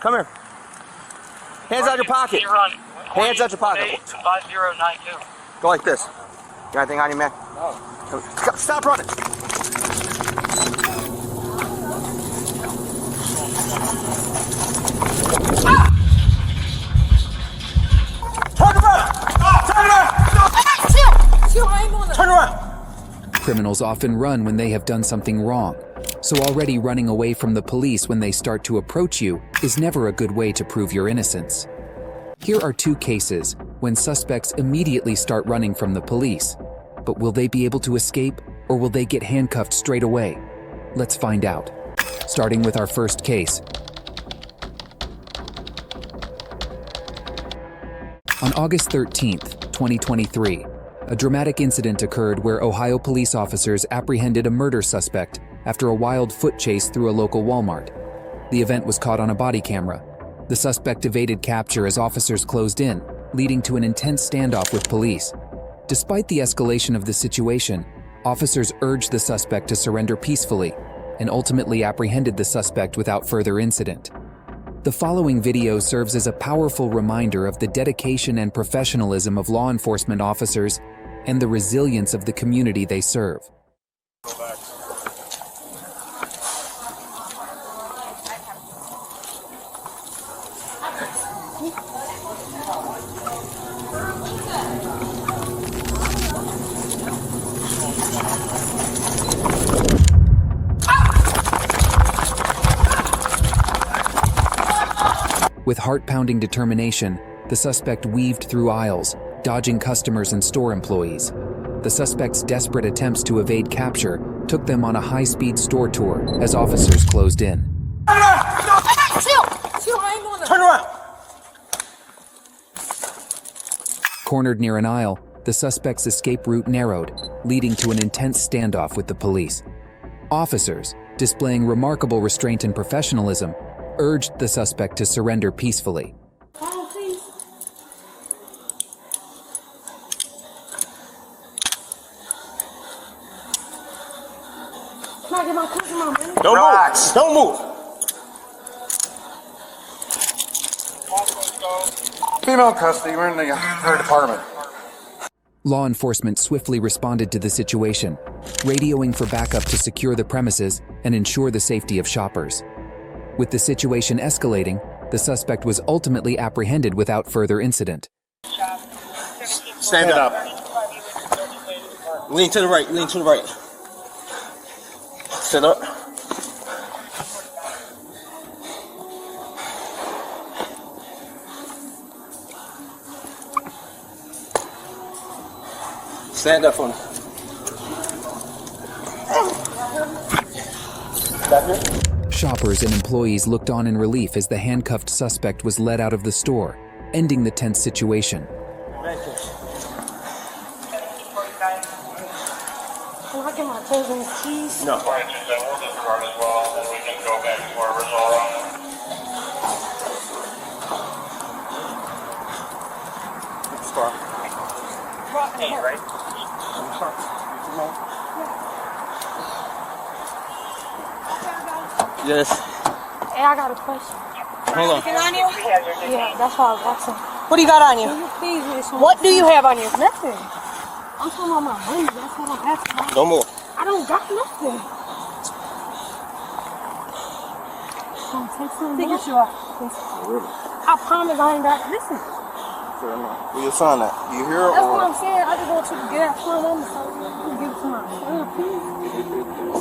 Come here. Hands out your pocket. Hands out your pocket. 5092. Go like this. You got anything on you, man? No. Stop running. Ah! Turn around! Turn around! Turn around! Criminals often run when they have done something wrong, so already running away from the police when they start to approach you is never a good way to prove your innocence. Here are two cases when suspects immediately start running from the police. But will they be able to escape, or will they get handcuffed straight away? Let's find out. Starting with our first case. On August 13th, 2023, a dramatic incident occurred where Ohio police officers apprehended a murder suspect after a wild foot chase through a local Walmart. The event was caught on a body camera. The suspect evaded capture as officers closed in, leading to an intense standoff with police. Despite the escalation of the situation, officers urged the suspect to surrender peacefully and ultimately apprehended the suspect without further incident. The following video serves as a powerful reminder of the dedication and professionalism of law enforcement officers and the resilience of the community they serve. With heart-pounding determination, the suspect weaved through aisles, dodging customers and store employees. The suspect's desperate attempts to evade capture took them on a high-speed store tour as officers closed in. Turn around! Cornered near an aisle, the suspect's escape route narrowed, leading to an intense standoff with the police. Officers, displaying remarkable restraint and professionalism, urged the suspect to surrender peacefully. Oh, please. Can I get my cousin my money? Don't move! Don't move! Female custody, we're in the third department. Law enforcement swiftly responded to the situation, radioing for backup to secure the premises and ensure the safety of shoppers. With the situation escalating, the suspect was ultimately apprehended without further incident. Stand up. Lean to the right, lean to the right. Sit up. Stand up for me. Back here. Shoppers and employees looked on in relief as the handcuffed suspect was led out of the store, ending the tense situation. Can I get my cousin's keys? No. Right? Yes. Hey, I got a question. Hold on. Anything on you? Yeah, that's why I was asking. What do you got on you? Can you please read some? What do you have on you? Nothing. I'm talking about my money. That's what I'm asking. Don't move. I don't got nothing. Take your shoe off. I promise I ain't got. Listen. Where your son at? You here That's what or? I'm saying. I just go to the gas pump. I'm sorry. You give it to my son, please.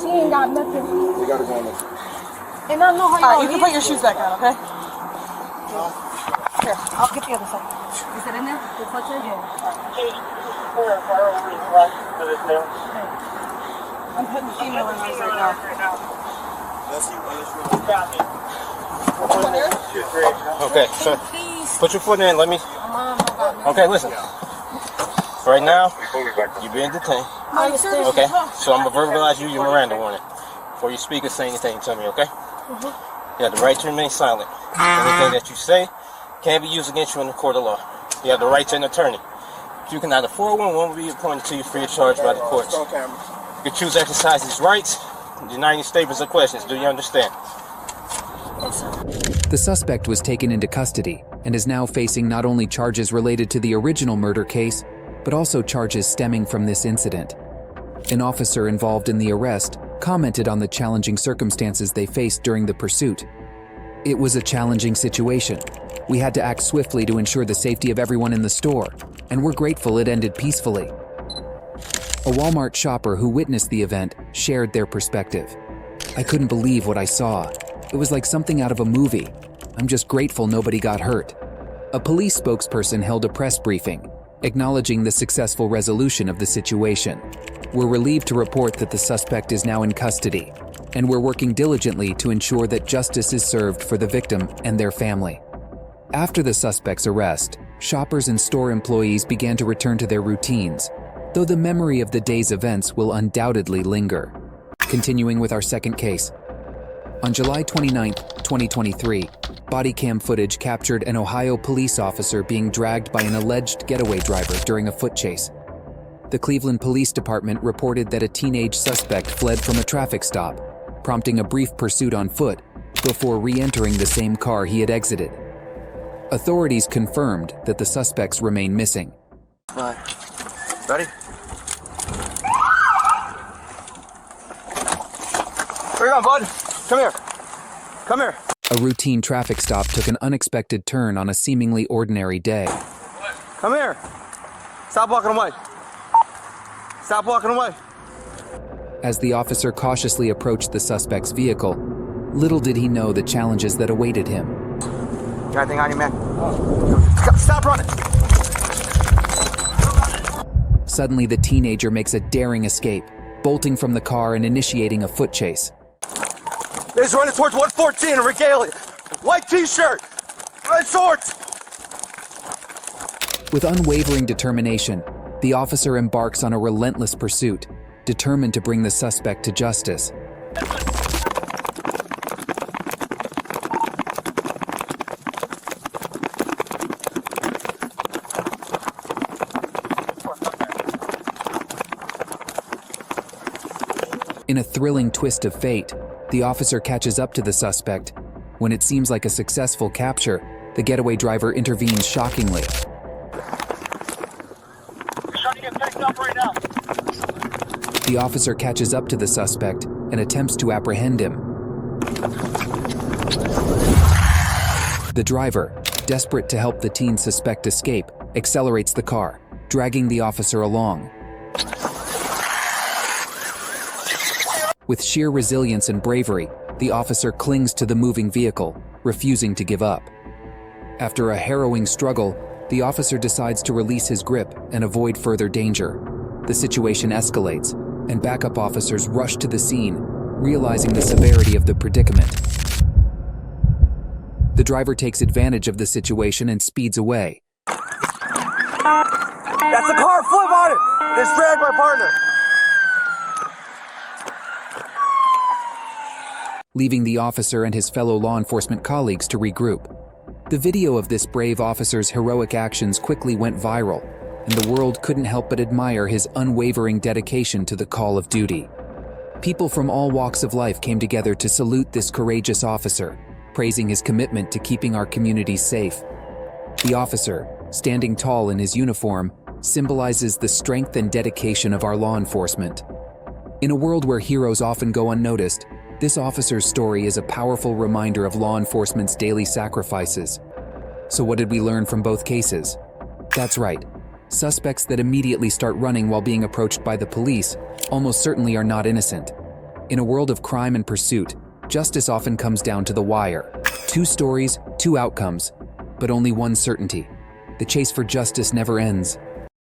She ain't got nothing. We gotta go in there. And I know how y'all. Alright, you can put your shoes back on, okay? Here, I'll get the other side. Is it in there? The clutch in? Yeah. I'm putting the female in those right now. Okay, so put your foot in, let me. Okay, listen. Right now, you're being detained. Okay, so I'm gonna verbalize you your Miranda warning. Before you speak or say anything, tell me, okay? You have the right to remain silent. Anything that you say can be used against you in the court of law. You have the right to an attorney. You can either 411 will be appointed to you free of charge by the courts. You can choose to exercise these rights, denying these statements or questions. Do you understand? The suspect was taken into custody and is now facing not only charges related to the original murder case, but also charges stemming from this incident. An officer involved in the arrest commented on the challenging circumstances they faced during the pursuit. "It was a challenging situation. We had to act swiftly to ensure the safety of everyone in the store, and we're grateful it ended peacefully." A Walmart shopper who witnessed the event shared their perspective. "I couldn't believe what I saw. It was like something out of a movie. I'm just grateful nobody got hurt." A police spokesperson held a press briefing, acknowledging the successful resolution of the situation. "We're relieved to report that the suspect is now in custody, and we're working diligently to ensure that justice is served for the victim and their family." After the suspect's arrest, shoppers and store employees began to return to their routines, though the memory of the day's events will undoubtedly linger. Continuing with our second case. On July 29, 2023, Bodycam footage captured an Ohio police officer being dragged by an alleged getaway driver during a foot chase. The Cleveland Police Department reported that a teenage suspect fled from a traffic stop, prompting a brief pursuit on foot before re-entering the same car he had exited. Authorities confirmed that the suspects remain missing. All right. Ready? Where you going, bud? Come here. Come here. A routine traffic stop took an unexpected turn on a seemingly ordinary day. Come here. Stop walking away. Stop walking away. As the officer cautiously approached the suspect's vehicle, little did he know the challenges that awaited him. Got anything on you, man? Stop running. Suddenly, the teenager makes a daring escape, bolting from the car and initiating a foot chase. He's running towards 114 in regalia. White t-shirt. Red shorts. With unwavering determination, the officer embarks on a relentless pursuit, determined to bring the suspect to justice. In a thrilling twist of fate, the officer catches up to the suspect. When it seems like a successful capture, the getaway driver intervenes shockingly. You're trying to get picked up right now. The officer catches up to the suspect and attempts to apprehend him. The driver, desperate to help the teen suspect escape, accelerates the car, dragging the officer along. With sheer resilience and bravery, the officer clings to the moving vehicle, refusing to give up. After a harrowing struggle, the officer decides to release his grip and avoid further danger. The situation escalates, and backup officers rush to the scene, realizing the severity of the predicament. The driver takes advantage of the situation and speeds away. That's a car. Flip on it. It's dragged my partner. Leaving the officer and his fellow law enforcement colleagues to regroup. The video of this brave officer's heroic actions quickly went viral, and the world couldn't help but admire his unwavering dedication to the call of duty. People from all walks of life came together to salute this courageous officer, praising his commitment to keeping our communities safe. The officer, standing tall in his uniform, symbolizes the strength and dedication of our law enforcement. In a world where heroes often go unnoticed, this officer's story is a powerful reminder of law enforcement's daily sacrifices. So what did we learn from both cases? That's right. Suspects that immediately start running while being approached by the police almost certainly are not innocent. In a world of crime and pursuit, justice often comes down to the wire. 2 stories, 2 outcomes, but only one certainty. The chase for justice never ends.